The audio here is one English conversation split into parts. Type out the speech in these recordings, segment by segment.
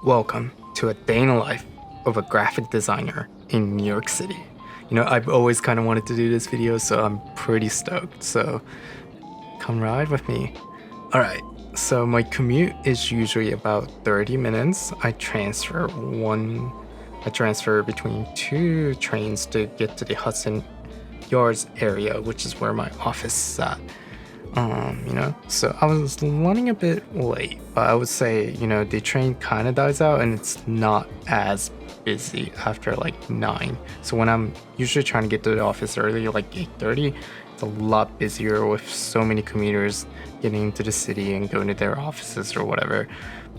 Welcome to a day in the life of a graphic designer in New York City. I've always kind of wanted to do this video, so I'm pretty stoked. So come ride with me. All right, so my commute is usually about 30 minutes. I transfer between two trains to get to the Hudson Yards area, which is where my office is at. So I was running a bit late, but I would say, the train kind of dies out and it's not as busy after like 9. So when I'm usually trying to get to the office early, like 8:30, it's a lot busier with so many commuters getting into the city and going to their offices or whatever.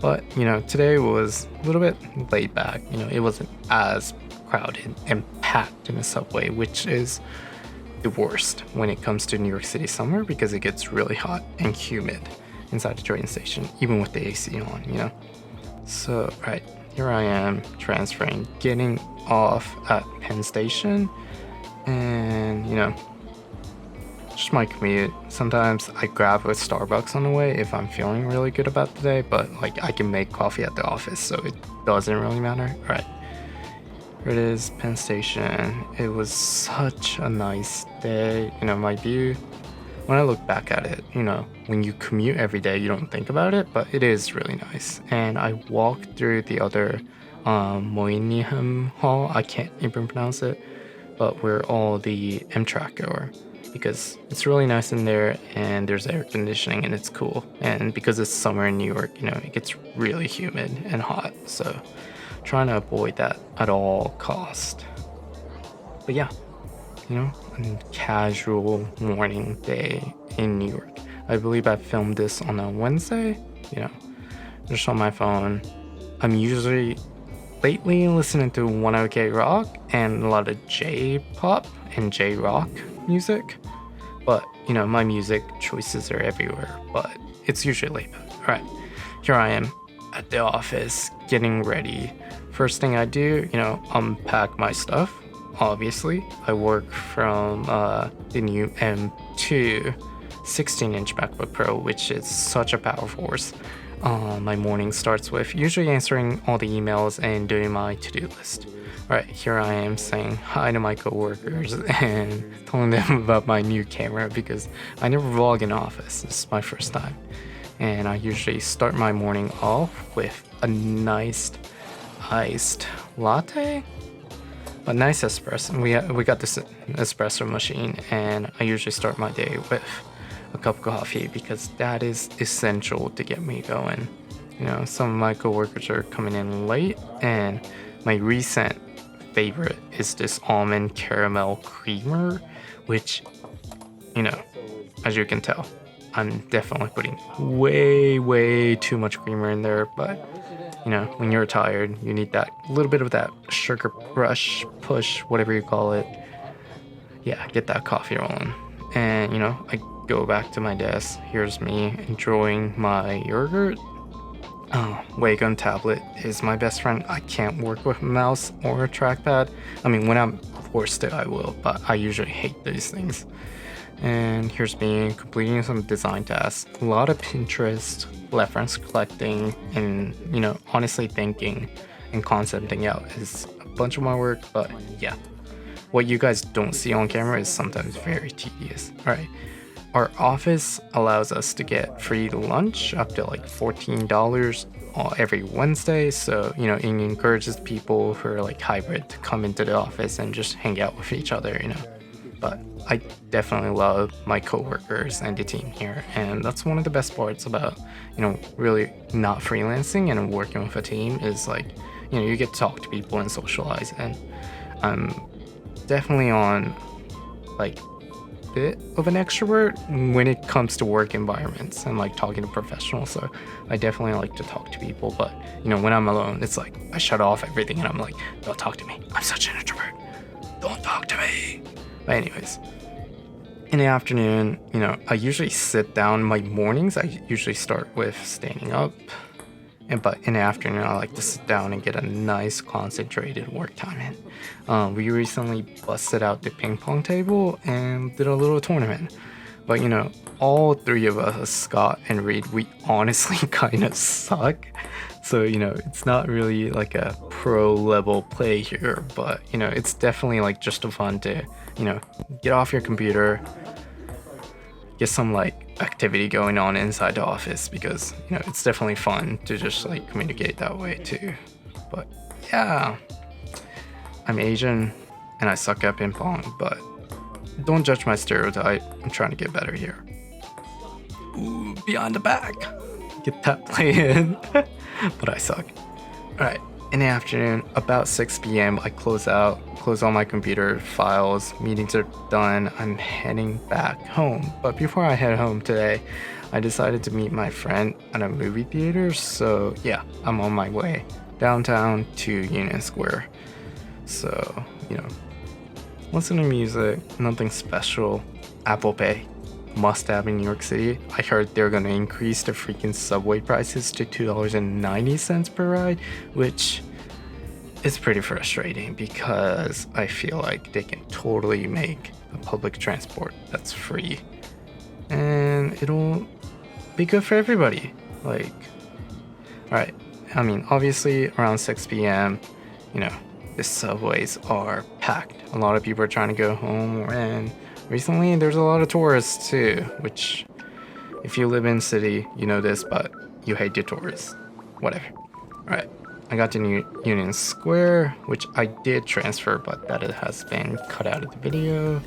But, today was a little bit laid back. It wasn't as crowded and packed in the subway, which is the worst when it comes to New York City summer because it gets really hot and humid inside the train station, even with the AC on. So, right, here I am transferring, getting off at Penn Station, and, just my commute. Sometimes I grab a Starbucks on the way if I'm feeling really good about the day, but like I can make coffee at the office, so it doesn't really matter. All right. Here it is, Penn Station. It was such a nice day. My view, when I look back at it, when you commute every day, you don't think about it, but it is really nice. And I walked through the other Moynihan Hall. I can't even pronounce it, but where all the Amtrak are, because it's really nice in there and there's air conditioning and it's cool. And because it's summer in New York, it gets really humid and hot. So trying to avoid that at all cost. But yeah, a casual morning day in New York. I believe I filmed this on a Wednesday, just on my phone. I'm usually lately listening to 1OK Rock and a lot of J-pop and J-rock music. But, my music choices are everywhere, but it's usually late back. All right, here I am at the office getting ready. First thing I do, unpack my stuff. Obviously, I work from the new M2 16-inch MacBook Pro, which is such a power force. My morning starts with usually answering all the emails and doing my to-do list. All right, here I am saying hi to my coworkers and telling them about my new camera because I never vlog in office. This is my first time. And I usually start my morning off with a nice iced latte, a nice espresso. We got this espresso machine, and I usually start my day with a cup of coffee because that is essential to get me going. Some of my coworkers are coming in late, and my recent favorite is this almond caramel creamer, which, as you can tell, I'm definitely putting way too much creamer in there, but when you're tired, you need that little bit of that sugar rush, push, whatever you call it. Yeah, get that coffee rolling. And, I go back to my desk. Here's me enjoying my yogurt. Wacom tablet is my best friend. I can't work with a mouse or a trackpad. I mean, when I'm forced to, I will, but I usually hate these things. And here's me completing some design tasks. A lot of Pinterest, reference collecting, and, honestly thinking and concepting out is a bunch of my work, but yeah. What you guys don't see on camera is sometimes very tedious. All right. Our office allows us to get free lunch up to like $14 every Wednesday. So, it encourages people who are like hybrid to come into the office and just hang out with each other, But I definitely love my coworkers and the team here. And that's one of the best parts about, really not freelancing and working with a team is like, you get to talk to people and socialize. And I'm definitely on like a bit of an extrovert when it comes to work environments and like talking to professionals. So I definitely like to talk to people. But, when I'm alone, it's like I shut off everything and I'm like, don't talk to me. I'm such an introvert. Don't talk to me. But anyways, in the afternoon, I usually sit down. My mornings, I usually start with standing up. But in the afternoon, I like to sit down and get a nice concentrated work time in. We recently busted out the ping pong table and did a little tournament. But all three of us, Scott and Reed, we honestly kind of suck. So it's not really like a pro level play here, but it's definitely like just a fun to get off your computer, get some like activity going on inside the office, because it's definitely fun to just like communicate that way too. But yeah, I'm Asian and I suck at ping pong, but don't judge my stereotype. I'm trying to get better here. Ooh, behind the back. Get that play in. But I suck. Alright, in the afternoon, about 6 p.m., I close all my computer files, meetings are done, I'm heading back home. But before I head home today, I decided to meet my friend at a movie theater, so yeah, I'm on my way downtown to Union Square. So, listen to music, nothing special. Apple Pay, must have in New York City. I heard they're gonna increase the freaking subway prices to $2.90 per ride, which is pretty frustrating because I feel like they can totally make a public transport that's free and it'll be good for everybody. Like, alright, I mean, obviously around 6 p.m., the subways are packed. A lot of people are trying to go home, and recently there's a lot of tourists too, which if you live in city, you know this, but you hate your tourists. Whatever. Alright, I got to Union Square, which I did transfer, but that it has been cut out of the video.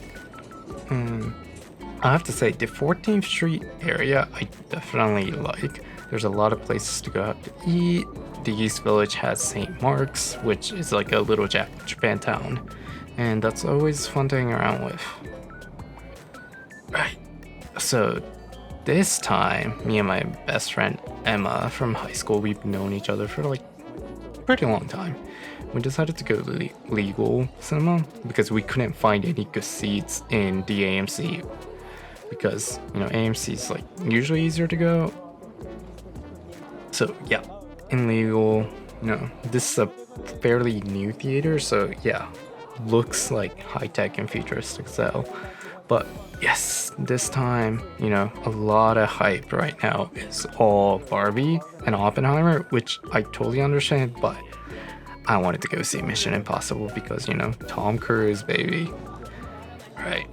I have to say, the 14th Street area I definitely like. There's a lot of places to go out to eat. The East Village has St. Mark's, which is like a little Japan town, and that's always fun to hang around with. Right, so this time, me and my best friend Emma from high school, we've known each other for like a pretty long time. We decided to go to legal cinema because we couldn't find any good seats in the AMC, because AMC is like usually easier to go. So yeah, in legal, this is a fairly new theater, so yeah, looks like high-tech and futuristic style. But yes, this time, a lot of hype right now is all Barbie and Oppenheimer, which I totally understand, but I wanted to go see Mission Impossible because, Tom Cruise, baby. Right.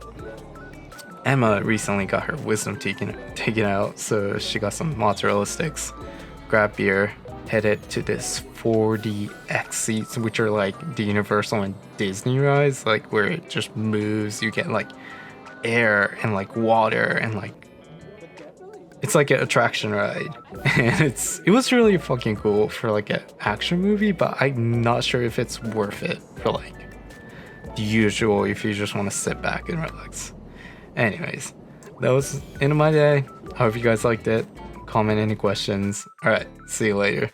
Emma recently got her wisdom taken out, so she got some mozzarella sticks, grabbed beer, headed to this 4DX seats, which are like the Universal and Disney rides, like where it just moves. You get like air and like water and like it's like an attraction ride, and it was really fucking cool for like an action movie, but I'm not sure if it's worth it for like the usual if you just want to sit back and relax. Anyways, that was the end of my day. I hope you guys liked it. Comment any questions. All right, see you later.